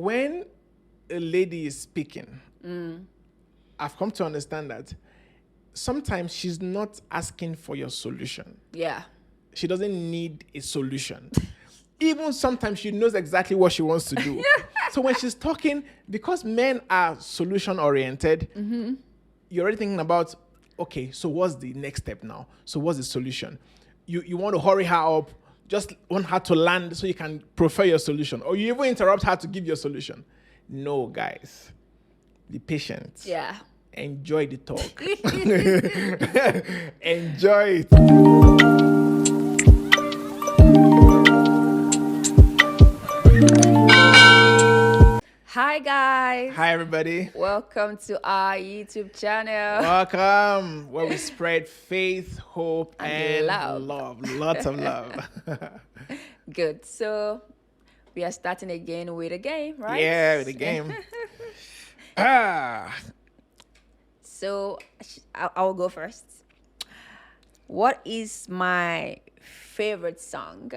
when a lady is speaking, I've come to understand that sometimes she's not asking for your solution. Yeah. She doesn't need a solution. Even sometimes she knows exactly what she wants to do. So when she's talking, because men are solution oriented, you're already thinking about, okay, so what's the next step now? So what's the solution? You want to hurry her up, just want her to land so you can prefer your solution. Or you even interrupt her to give your solution. No, guys. Be patient. Yeah. Enjoy the talk. Enjoy it. Hi guys. Hi, everybody. Welcome to our YouTube channel. Welcome, where we spread faith, hope, and love. Lots of love. Good. So we are starting again with a game, right? Yeah, with the game. Ah, So I'll go first. What is my favorite song?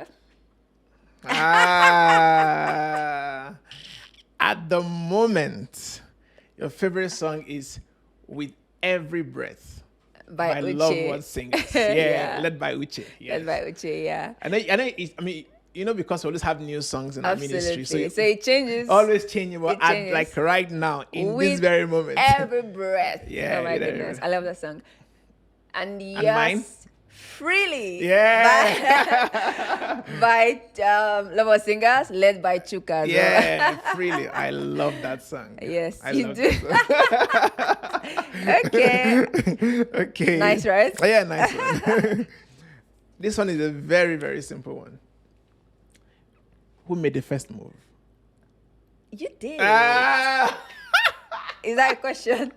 At the moment, your favorite song is "With Every Breath" By Uche. Love Word Singers. Yeah. Led by Uche. Yes. Led by Uche, yeah. I know. Because we always have new songs in our ministry, Absolutely. So it changes. always changing. But It changes. like right now, in With this very moment, Every breath. Yeah, Oh my with every goodness. breath. I love that song. And yes, mine? Freely. Yeah. By Love Singers, led by Chuka. as well. yeah, freely. I love that song. Yes, I you love do. that Okay. song. Okay. Nice, right? Oh, yeah, nice one. This one is a very, very simple one. Who made the first move? You did. Ah, Is that a question?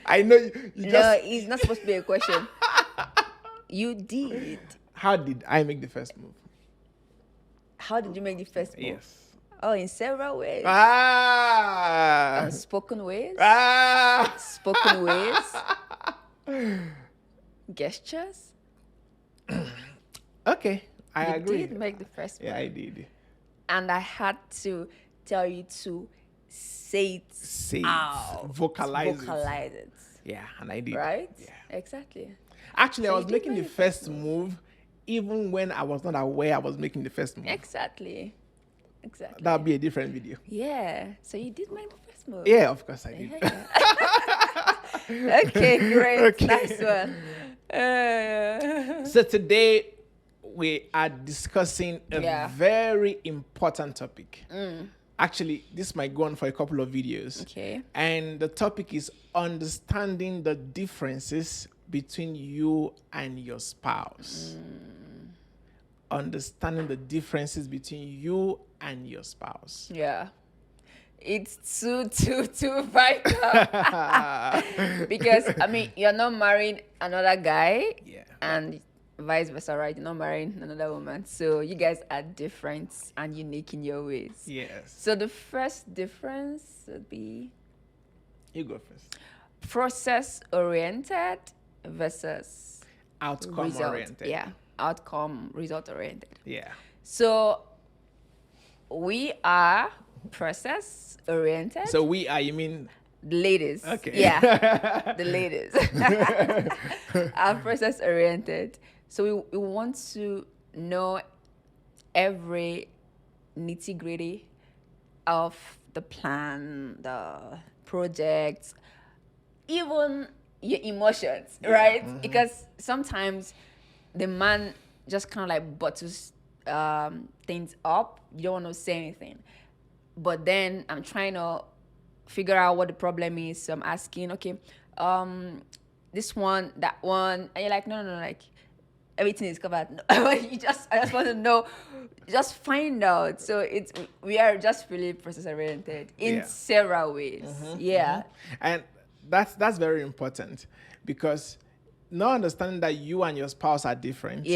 I know you No, just. it's not supposed to be a question. You did. How did I make the first move? How did you make the first move? Yes. Oh, in several ways. Ah. Unspoken ways. Ah. Spoken ways. Gestures. Okay, I You agree. did make the first move. Yeah, I did. And I had to tell you to say it Say it. out. Vocalize it. Vocalize it. Yeah, and I did. Right? Yeah. Exactly. Actually, I So was you did making the make the first move even when I was not aware I was making the first move. Exactly. Exactly. That would be a different video. Yeah. So you did make the first move. Yeah, of course I did. Yeah. Okay, great. Okay. Nice one. So today we are discussing a Yeah. very important topic. Actually, this might go on for a couple of videos. Okay. And the topic is understanding the differences between you and your spouse. Understanding the differences between you and your spouse. Yeah. It's too vital. Because you're not marrying another guy. Yeah. And vice versa, right? You're not marrying another woman. So you guys are different and unique in your ways. Yes. So the first difference would be You go first. process oriented versus Outcome result. oriented. Yeah. Outcome result oriented. Yeah. So we are process oriented. So you mean The ladies. Okay. Yeah. The ladies are process oriented. So we want to know every nitty gritty of the plan, the project, even your emotions, right? Mm-hmm. Because sometimes the man just kind of like bottles things up. You don't want to say anything. But then I'm trying to figure out what the problem is. So I'm asking, okay, this one, that one, and you're like, no, like everything is covered. No, I just want to know, just find out. So we are just really process oriented in Yeah. several ways. Yeah. And that's very important, because not understanding that you and your spouse are different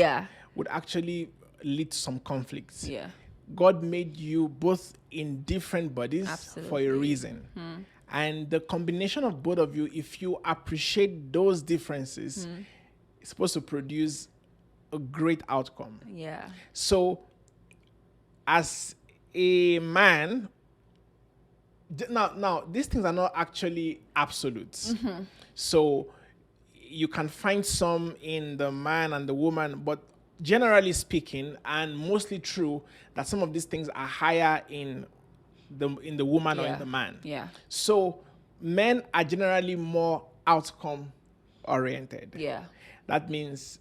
would actually lead to some conflicts. Yeah. God made you both in different bodies for a Absolutely. reason. And the combination of both of you, if you appreciate those differences, it's supposed to produce a great outcome. Yeah. So, as a man, Now, these things are not actually absolutes. Mm-hmm. So you can find some in the man and the woman, but generally speaking, and mostly true, that some of these things are higher in the woman or in Yeah. the man. Yeah. So men are generally more outcome oriented. Yeah. That means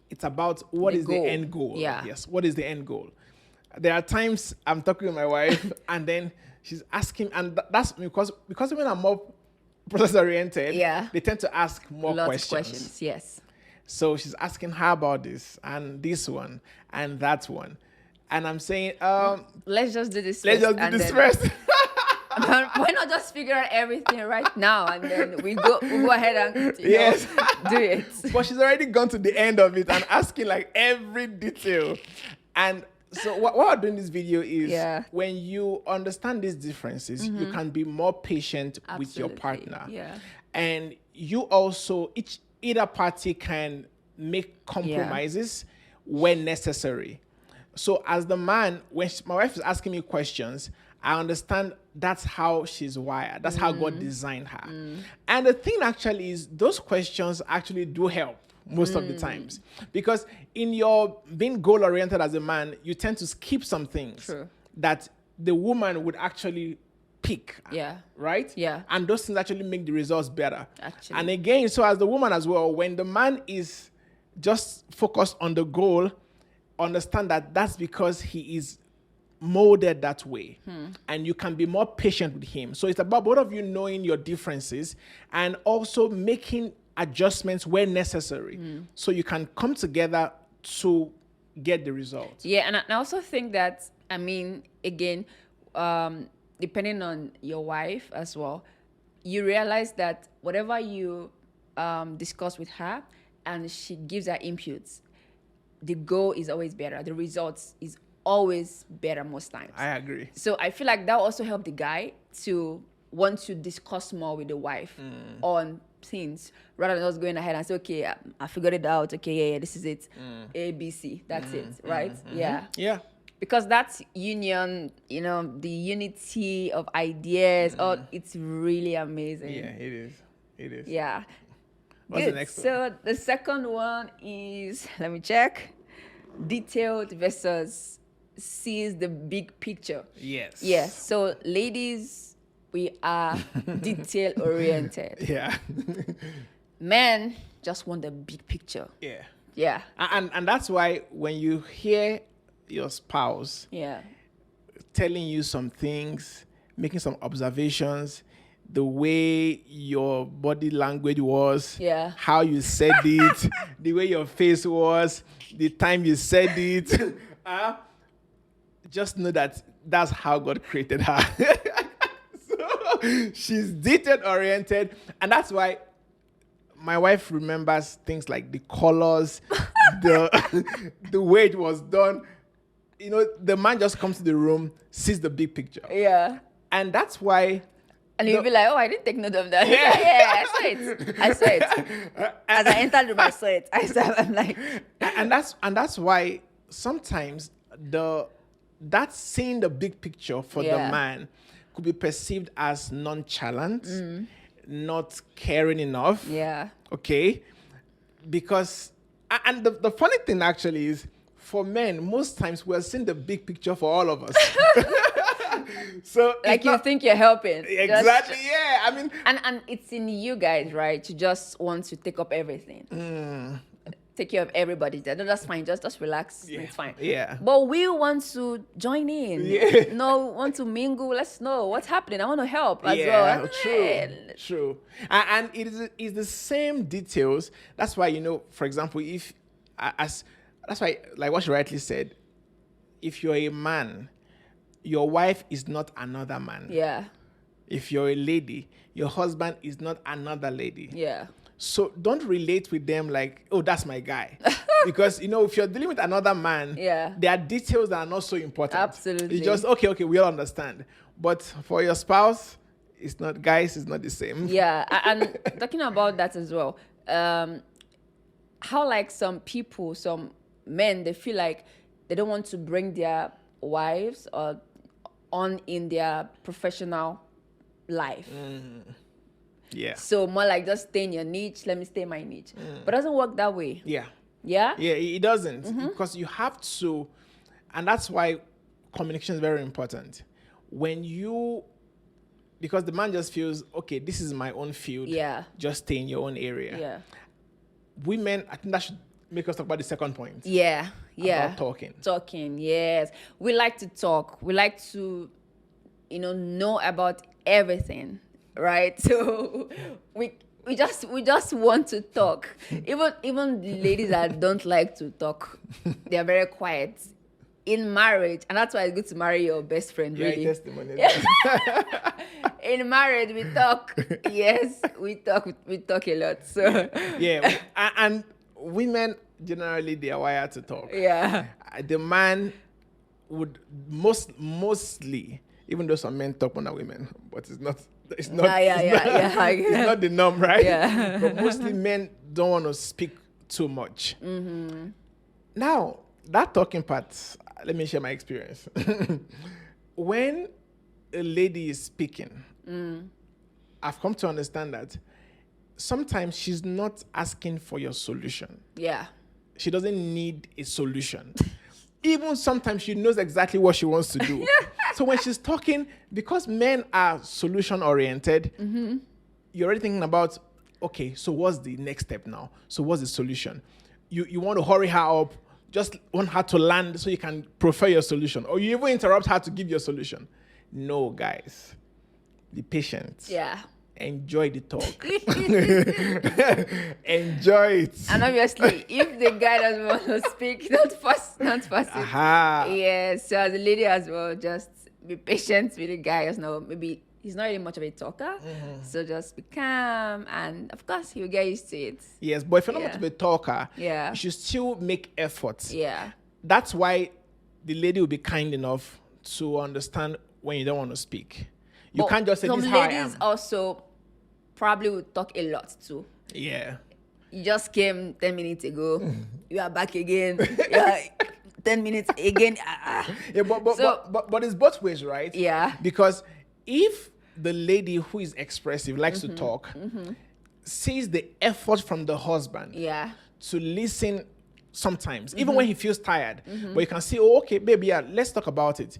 it's about what The is goal. the end goal. Yeah. Yes. What is the end goal? There are times I'm talking with my wife and then she's asking, and that's because women are more process oriented. Yeah. They tend to ask more Lots questions. of questions. Yes. So she's asking her about this and this one and that one. And I'm saying, Let's just do this. let's first, just do and this then- first. Why not just figure out everything right now, and then we go ahead and Yes. do it. But she's already gone to the end of it and asking like every detail. And so what I'm doing this video is Yeah. when you understand these differences, you can be more patient with your Absolutely. partner. Yeah. And you also, either party can make compromises when necessary. So as the man, when my wife is asking me questions, I understand that's how she's wired. That's how God designed her. And the thing actually is those questions actually do help most of the times. Because in your being goal-oriented as a man, you tend to skip some things True. that the woman would actually pick. Yeah. Right? Yeah. And those things actually make the results better. Actually. And again, so as the woman as well, when the man is just focused on the goal, understand that that's because he is molded that way. And you can be more patient with him. So it's about both of you knowing your differences and also making adjustments where necessary. So you can come together to get the result. Yeah, and I also think that, I mean, again, depending on your wife as well, you realize that whatever you discuss with her and she gives her inputs, the goal is always better. The results is always better most times. I agree. So I feel like that also helped the guy to want to discuss more with the wife on things rather than just going ahead and say, okay, I figured it out. Okay, yeah, this is it. A, B, C. That's it, right? Yeah. Yeah. Because that's union, the unity of ideas. Oh, it's really amazing. Yeah, it is. It is. Yeah. What's Good. the next one? So the second one is, let me check, detailed versus sees the big picture. Yes. Yes. So ladies, we are detail oriented. Yeah. Men just want the big picture. Yeah. Yeah. And that's why when you hear your spouse Yeah. telling you some things, making some observations, the way your body language was, Yeah. how you said it, the way your face was, the time you said it, just know that that's how God created her. So she's detail oriented, and that's why my wife remembers things like the colors, the way it was done. The man just comes to the room, sees the big picture. Yeah. And that's why. And you'll be like, oh, I didn't take note of that. Yeah. Yeah, I saw it. As I entered the room, I saw it. I'm like, And that's why sometimes that seeing the big picture for the Yeah. man could be perceived as nonchalant, not caring enough. yeah. Okay? Because and the funny thing actually is, for men, most times we're seeing the big picture for all of us. So Like it's you not- think you're helping. exactly, yeah. I mean, And it's in you guys, right? To just want to take up everything. Take care of everybody. That's fine. Just relax. Yeah. It's fine. Yeah. But we want to join in. Yeah. No, want to mingle. Let's know what's happening. I want to help as yeah, well. true. And it's the same details. That's why, for example, that's why, like what you rightly said, if you're a man, your wife is not another man. Yeah. If you're a lady, your husband is not another lady. Yeah. So don't relate with them like, oh, that's my guy. Because, if you're dealing with another man, Yeah. there are details that are not so important. Absolutely. It's just, okay, we all understand. But for your spouse, it's not the same. Yeah. And talking about that as well, how like some men, they feel like they don't want to bring their wives or on in their professional life. Yeah. So more like just stay in your niche, let me stay in my niche. But it doesn't work that way. Yeah. Yeah? Yeah, it doesn't. Because you have to, and that's why communication is very important. Because the man just feels, okay, this is my own field. Yeah. Just stay in your own area. Yeah. Women, I think that should make us talk about the second point. Yeah. Yeah. About talking. Talking, yes. We like to talk. We like to, know about everything, right? So we just want to talk. Even the ladies that don't like to talk, they're very quiet. In marriage, and that's why it's good to marry your best friend, really. Yeah, testimony. In marriage, we talk. Yes, we talk a lot. So Yeah, and women generally they are wired to talk. yeah. The man would mostly, even though some men talk more than women, but it's not. It's not the norm, right? Yeah. But mostly men don't want to speak too much. Now that talking part, let me share my experience. When a lady is speaking, I've come to understand that sometimes she's not asking for your solution. Yeah. She doesn't need a solution. Even sometimes she knows exactly what she wants to do. So when she's talking, because men are solution oriented, you're already thinking about, okay, so what's the next step now? So what's the solution? You want to hurry her up, just want her to land so you can prefer your solution. Or you even interrupt her to give your solution. No, guys. Be patient. Yeah. Enjoy the talk. Enjoy it. And obviously, if the guy doesn't want to speak, don't force it. Aha. Yes. So as a lady as well, just be patient with the guy. Just know maybe he's not really much of a talker, so just be calm, and of course he will get used to it. Yes, but if you're not much of a talker, Yeah. you should still make efforts. Yeah. That's why the lady will be kind enough to understand when you don't want to speak. You But can't just say, some this is how I ladies am. also probably will talk a lot too. Yeah. You just came 10 minutes ago. You are back again. Yeah, 10 minutes again. Yeah, but it's both ways, right? Yeah. Because if the lady who is expressive likes to talk, sees the effort from the husband Yeah. to listen sometimes, even when he feels tired, but you can see, oh, okay, baby, yeah, let's talk about it.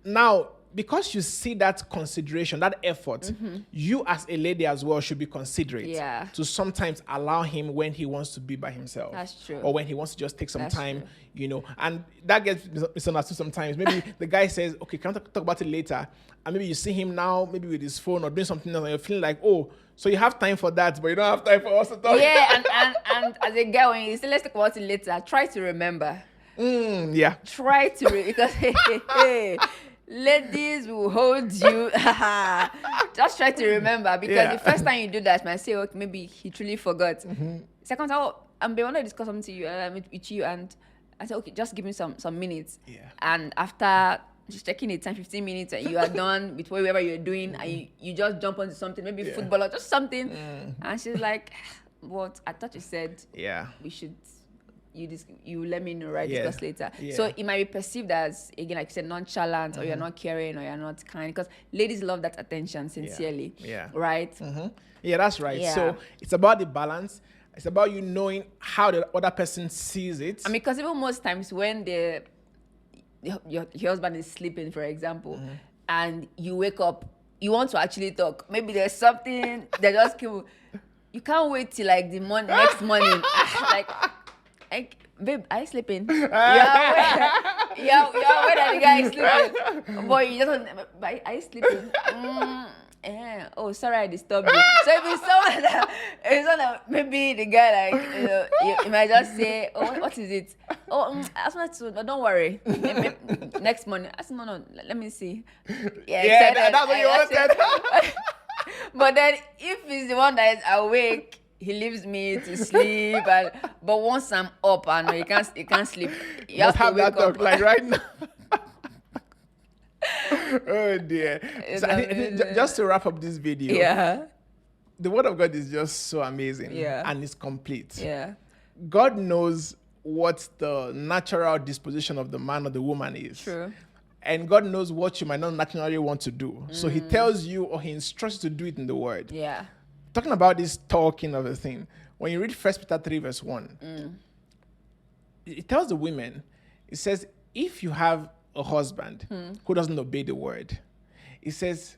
Now, because you see that consideration, that effort, you as a lady as well should be considerate Yeah. to sometimes allow him when he wants to be by himself. That's true. Or when he wants to just take some That's time, true. and that gets misunderstood sometimes. Maybe the guy says, okay, can we talk about it later? And maybe you see him now, maybe with his phone or doing something else, and you're feeling like, oh, so you have time for that, but you don't have time for us to talk. Yeah, and as a guy, when you say let's talk about it later, try to remember. Yeah. Try to because hey, ladies will hold you. Just try to remember, because Yeah. the first time you do that, you might say, okay, maybe he truly forgot. Second time, I want to discuss something to you with you, and I said, okay, just give me some minutes. Yeah. And after just checking the time, 15 minutes, and you are done with whatever you're doing, and you just jump onto something, maybe football or just something. And she's like, what? I thought you said Yeah. we should. You let me know, right? Yeah. Discuss later. Yeah. So it might be perceived as, again, like you said, nonchalant, or you're not caring, or you're not kind, because ladies love that attention sincerely. Yeah. Right? Yeah, that's right. Yeah. So it's about the balance. It's about you knowing how the other person sees it. I mean, because even most times when your husband is sleeping, for example, and you wake up, you want to actually talk. Maybe there's something that just came. You can't wait till like the next morning. like, babe, are you sleeping? Yeah, where the guy is sleeping. Boy, you just, but are you sleeping? Yeah. Oh, sorry, I disturbed you. So if it's someone that maybe the guy, like, you might just say, oh, what is it? Oh, I want to, but don't worry. Maybe next morning. I said, no, let me see. Yeah, that's what you wanted. But then if he's the one that is awake, he leaves me to sleep, but once I'm up and he can't sleep, you Must have to have that wake up. talk like right now. Oh dear. So I think just to wrap up this video, Yeah. the word of God is just so amazing, Yeah. and it's complete. Yeah. God knows what the natural disposition of the man or the woman is. True. And God knows what you might not naturally want to do. So he tells you or he instructs you to do it in the word. Yeah. Talking about this talking of a thing, when you read 1 Peter 3 verse 1, it tells the women, it says, if you have a husband who doesn't obey the word, it says,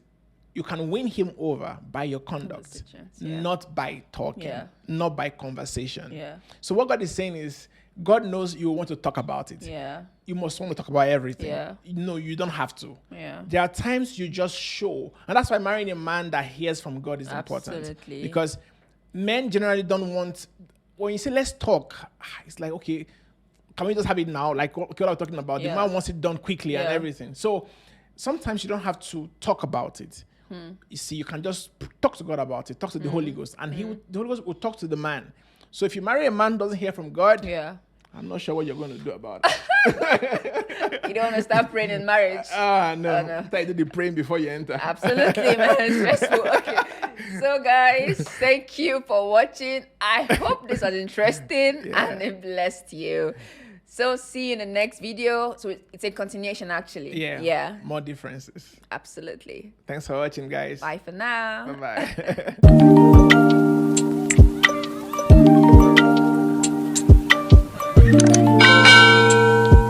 you can win him over by your conduct, not by talking, not by conversation. Yeah. So what God is saying is, God knows you want to talk about it. Yeah. You must want to talk about everything. Yeah. No, you don't have to. Yeah. There are times you just show. And that's why marrying a man that hears from God is important. Absolutely. Because men generally don't want, when you say, let's talk, it's like, okay, can we just have it now? Like what I'm talking about. The man wants it done quickly and everything. So sometimes you don't have to talk about it. You see, you can just talk to God about it. Talk to the Holy Ghost. And the Holy Ghost will talk to the man. So if you marry a man who doesn't hear from God, I'm not sure what you're going to do about it. You don't want to start praying in marriage. No. I thought you did the praying before you enter. Absolutely, man. It's stressful. Okay. So, guys, thank you for watching. I hope this was interesting and it blessed you. So, see you in the next video. So, it's a continuation, actually. Yeah. More differences. Absolutely. Thanks for watching, guys. Bye for now. Bye-bye.